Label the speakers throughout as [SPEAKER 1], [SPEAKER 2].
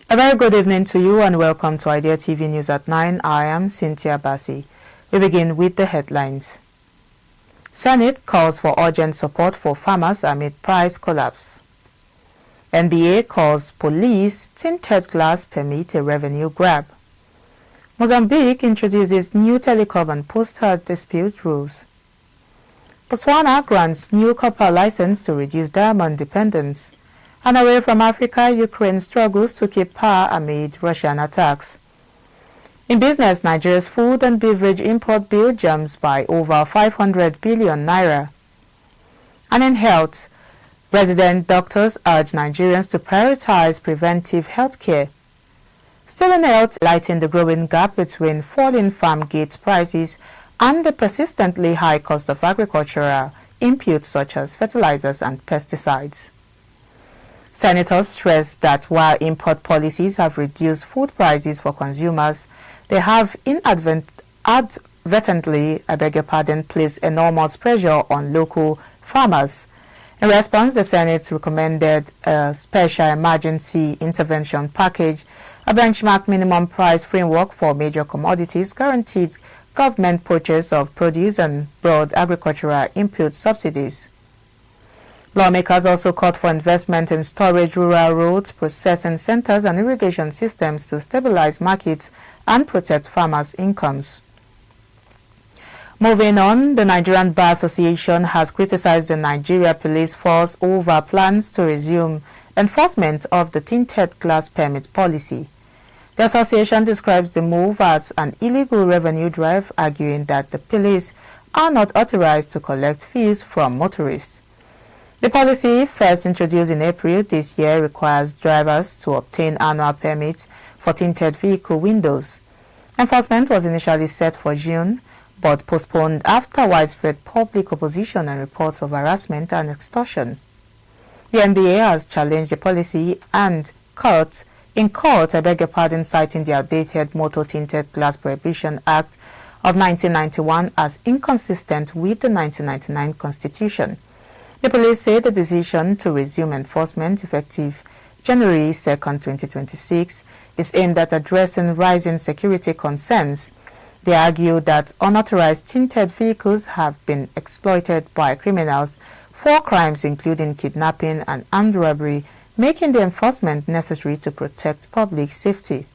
[SPEAKER 1] A very good evening to you and welcome to Idea TV News at 9. I am Cynthia Bassi. We begin with the headlines. Senate calls for urgent support for farmers amid price collapse. NBA calls police tinted glass permit a revenue grab. Mozambique introduces new telecom and postal dispute rules. Botswana grants new copper license to reduce diamond dependence. And away from Africa, Ukraine struggles to keep power amid Russian attacks. In business, Nigeria's food and beverage import bill jumps by over 500 billion naira. And in health, resident doctors urge Nigerians to prioritize preventive health care. Still in health, lighting the growing gap between falling farm gate prices and the persistently high cost of agricultural inputs such as fertilizers and pesticides. Senators stress that while import policies have reduced food prices for consumers, they have inadvertently, placed enormous pressure on local farmers. In response, the Senate recommended a special emergency intervention package, a benchmark minimum price framework for major commodities, guaranteed government purchase of produce and broad agricultural input subsidies. Lawmakers also called for investment in storage, rural roads, processing centers and irrigation systems to stabilize markets and protect farmers' incomes. Moving on, the Nigerian Bar Association has criticized the Nigeria Police Force over plans to resume enforcement of the tinted glass permit policy. The association describes the move as an illegal revenue drive, arguing that the police are not authorized to collect fees from motorists. The policy, first introduced in April this year, requires drivers to obtain annual permits for tinted vehicle windows. Enforcement was initially set for June, but postponed after widespread public opposition and reports of harassment and extortion. The NBA has challenged the policy and citing the outdated Motor Tinted Glass Prohibition Act of 1991 as inconsistent with the 1999 Constitution. The police say the decision to resume enforcement effective January 2, 2026 is aimed at addressing rising security concerns. They argue that unauthorized tinted vehicles have been exploited by criminals for crimes including kidnapping and armed robbery, making the enforcement necessary to protect public safety.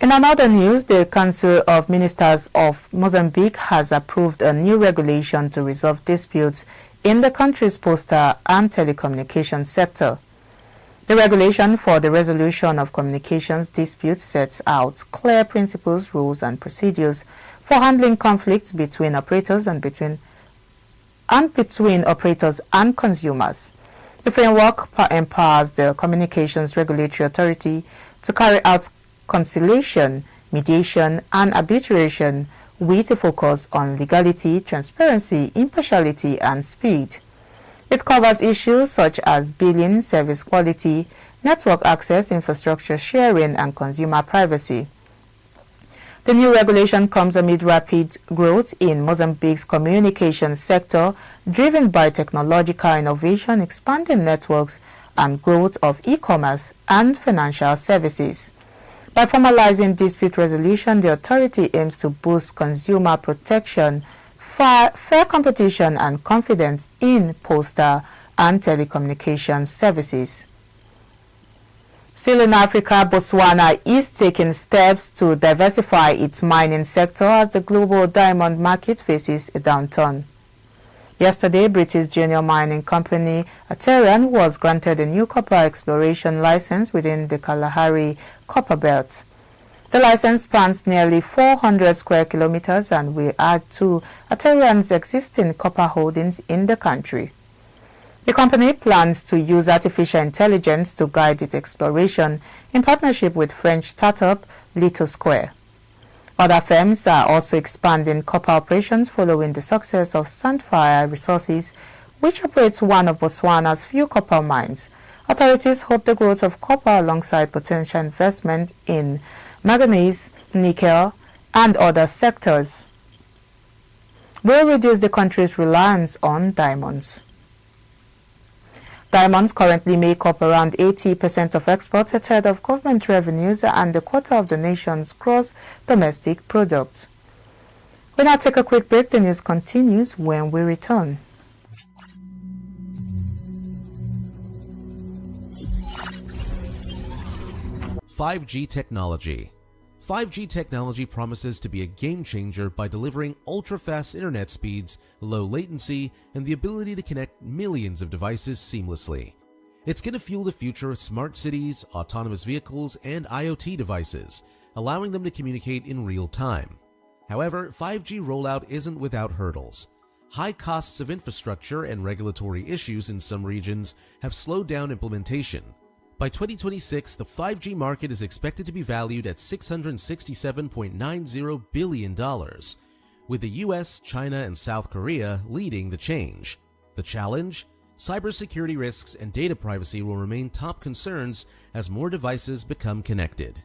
[SPEAKER 1] In another news, the Council of Ministers of Mozambique has approved a new regulation to resolve disputes in the country's postal and telecommunications sector. The regulation for the resolution of communications disputes sets out clear principles, rules and procedures for handling conflicts between operators and between operators and consumers. The framework empowers the Communications Regulatory Authority to carry out conciliation, mediation and arbitration with a focus on legality, transparency, impartiality and speed. It covers issues such as billing, service quality, network access, infrastructure sharing and consumer privacy. The new regulation comes amid rapid growth in Mozambique's communications sector, driven by technological innovation, expanding networks and growth of e-commerce and financial services. By formalizing dispute resolution, the authority aims to boost consumer protection, fair competition and confidence in postal and telecommunications services. Still in Africa, Botswana is taking steps to diversify its mining sector as the global diamond market faces a downturn. Yesterday, British junior mining company ALGERIA was granted a new copper exploration license within the Kalahari Copper Belt. The license spans nearly 400 square kilometers and will add to ALGERIA's existing copper holdings in the country. The company plans to use artificial intelligence to guide its exploration in partnership with French startup Little Square. Other firms are also expanding copper operations following the success of Sandfire Resources, which operates one of Botswana's few copper mines. Authorities hope the growth of copper alongside potential investment in manganese, nickel, and other sectors will reduce the country's reliance on diamonds. Diamonds currently make up around 80% of exports, a third of government revenues, and a quarter of the nation's gross domestic product. We'll now take a quick break. The news continues when we return.
[SPEAKER 2] "5G technology. 5G technology promises to be a game changer by delivering ultra-fast internet speeds, low latency, and the ability to connect millions of devices seamlessly. It's going to fuel the future of smart cities, autonomous vehicles, and IoT devices, allowing them to communicate in real time. However, 5G rollout isn't without hurdles. High costs of infrastructure and regulatory issues in some regions have slowed down implementation. By 2026, the 5G market is expected to be valued at $667.90 billion, with the US, China, and South Korea leading the change. The challenge? Cybersecurity risks and data privacy will remain top concerns as more devices become connected.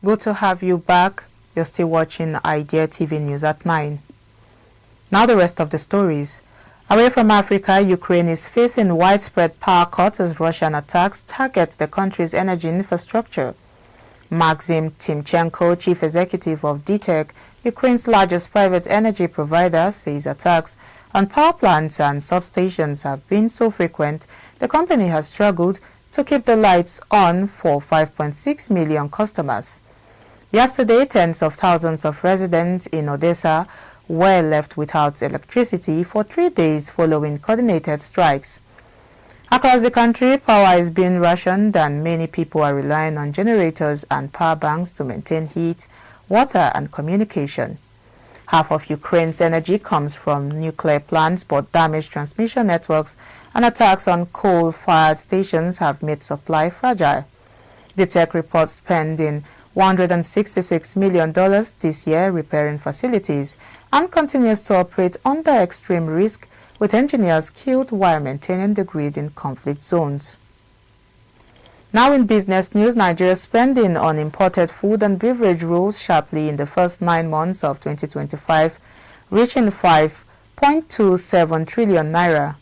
[SPEAKER 1] Good to have you back. You're still watching Idea TV News at 9. Now the rest of the stories. Away from Africa, Ukraine is facing widespread power cuts as Russian attacks target the country's energy infrastructure. Maxim Timchenko, chief executive of DEC, Ukraine's largest private energy provider, says attacks on power plants and substations have been so frequent the company has struggled to keep the lights on for 5.6 million customers. Yesterday, tens of thousands of residents in Odessa were left without electricity for 3 days following coordinated strikes. Across the country, power is being rationed and many people are relying on generators and power banks to maintain heat, water and communication. Half of Ukraine's energy comes from nuclear plants, but damaged transmission networks and attacks on coal-fired stations have made supply fragile. The tech reports spending $166 million this year repairing facilities and continues to operate under extreme risk, with engineers killed while maintaining the grid in conflict zones. Now in business news, Nigeria's spending on imported food and beverage rose sharply in the first 9 months of 2025, reaching 5.27 trillion naira.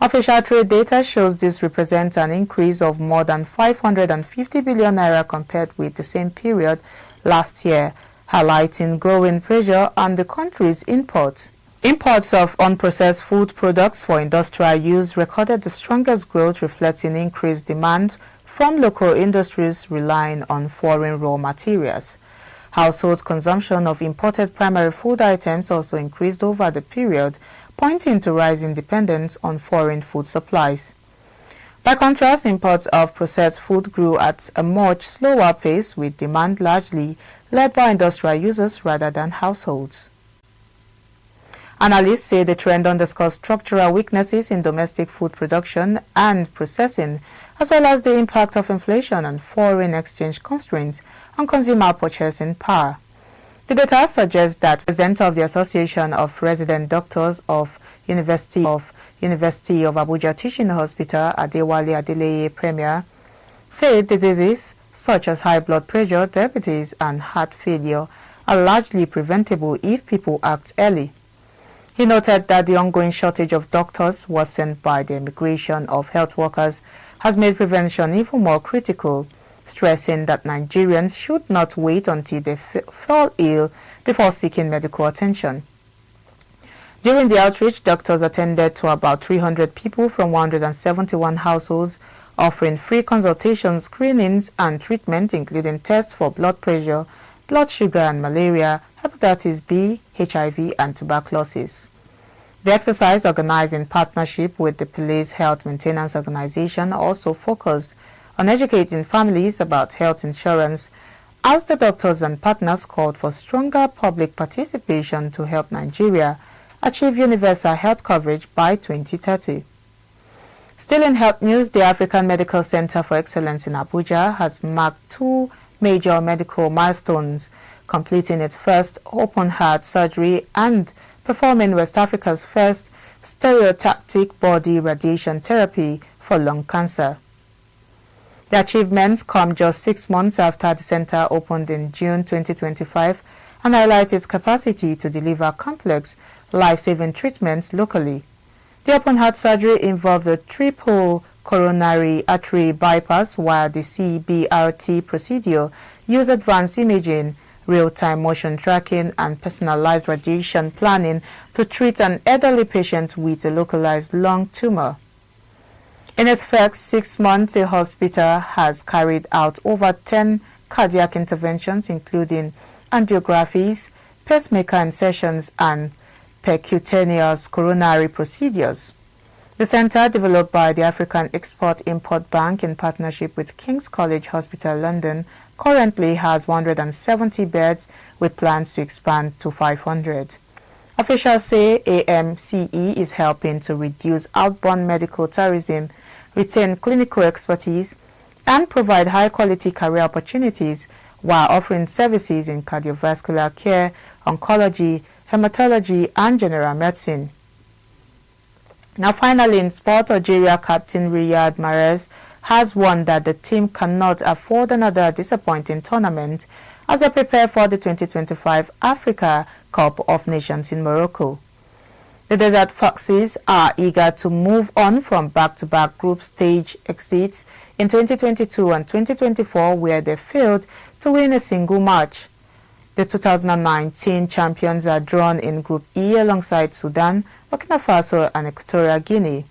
[SPEAKER 1] Official trade data shows this represents an increase of more than 550 billion naira compared with the same period last year, highlighting growing pressure on the country's imports. Imports of unprocessed food products for industrial use recorded the strongest growth, reflecting increased demand from local industries relying on foreign raw materials. Household consumption of imported primary food items also increased over the period, pointing to rising dependence on foreign food supplies. By contrast, imports of processed food grew at a much slower pace, with demand largely led by industrial users rather than households. Analysts say the trend underscores structural weaknesses in domestic food production and processing, as well as the impact of inflation and foreign exchange constraints on consumer purchasing power. The data suggests that the president of the Association of Resident Doctors of University of Abuja Teaching Hospital, Adewale Adeleye Premier, said diseases such as high blood pressure, diabetes, and heart failure are largely preventable if people act early. He noted that the ongoing shortage of doctors, worsened by the immigration of health workers, has made prevention even more critical, stressing that Nigerians should not wait until they fall ill before seeking medical attention. During the outreach, doctors attended to about 300 people from 171 households, offering free consultations, screenings, and treatment, including tests for blood pressure, blood sugar and malaria, hepatitis B, HIV, and tuberculosis. The exercise, organized in partnership with the Police Health Maintenance Organization, also focused on educating families about health insurance, as the doctors and partners called for stronger public participation to help Nigeria achieve universal health coverage by 2030. Still in health news, the African Medical Center for Excellence in Abuja has marked 2 major medical milestones, completing its first open-heart surgery and performing West Africa's first stereotactic body radiation therapy for lung cancer. The achievements come just 6 months after the center opened in June 2025 and highlight its capacity to deliver complex, life-saving treatments locally. The open heart surgery involved a triple coronary artery bypass, while the SBRT procedure used advanced imaging, real-time motion tracking, and personalized radiation planning to treat an elderly patient with a localized lung tumor. In its first 6 months, the hospital has carried out over 10 cardiac interventions, including angiographies, pacemaker insertions, and percutaneous coronary procedures. The center, developed by the African Export-Import Bank in partnership with King's College Hospital, London, currently has 170 beds with plans to expand to 500. Officials say AMCE is helping to reduce outbound medical tourism, retain clinical expertise, and provide high-quality career opportunities while offering services in cardiovascular care, oncology, hematology, and general medicine. Now finally, in sport, Algeria captain Riyad Mahrez has warned that the team cannot afford another disappointing tournament as they prepare for the 2025 Africa Cup of Nations in Morocco. The Desert Foxes are eager to move on from back-to-back group stage exits in 2022 and 2024, where they failed to win a single match. The 2019 champions are drawn in Group E alongside Sudan, Burkina Faso, and Equatorial Guinea.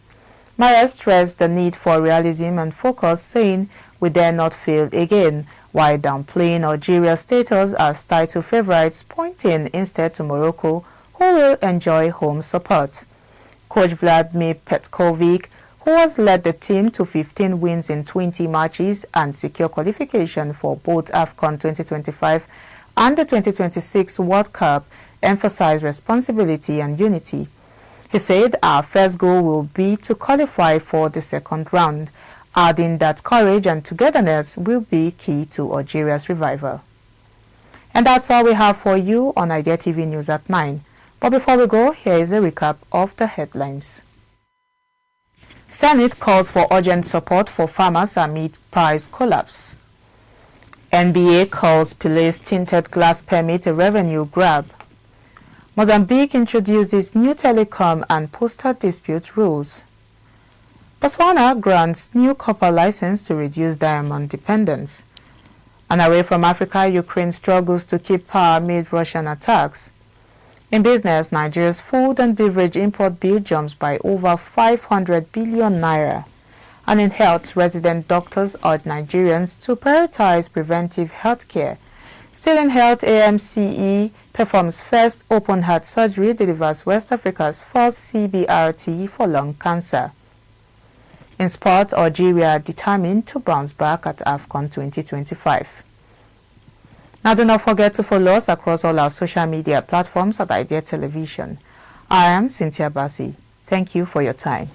[SPEAKER 1] Mahrez stressed the need for realism and focus, saying, "We dare not fail again," while downplaying Algeria's status as title favorites, pointing instead to Morocco, who will enjoy home support. Coach Vladimir Petkovic, who has led the team to 15 wins in 20 matches and secure qualification for both AFCON 2025 and the 2026 World Cup, emphasized responsibility and unity. He said, "Our first goal will be to qualify for the second round," adding that courage and togetherness will be key to Algeria's revival. And that's all we have for you on Idea TV News at 9. But before we go, here is a recap of the headlines. Senate calls for urgent support for farmers amid price collapse. NBA calls Pile's tinted glass permit a revenue grab. Mozambique introduces new telecom and postal dispute rules. Botswana grants new copper license to reduce diamond dependence. And away from Africa, Ukraine struggles to keep power amid Russian attacks. In business, Nigeria's food and beverage import bill jumps by over 500 billion naira. And in health, resident doctors urge Nigerians to prioritize preventive health care. Still in health, AMCE performs first open heart surgery, delivers West Africa's first SBRT for lung cancer. In sport, Algeria determined to bounce back at AFCON 2025. Now do not forget to follow us across all our social media platforms at Idea Television. I am Cynthia Bassi. Thank you for your time.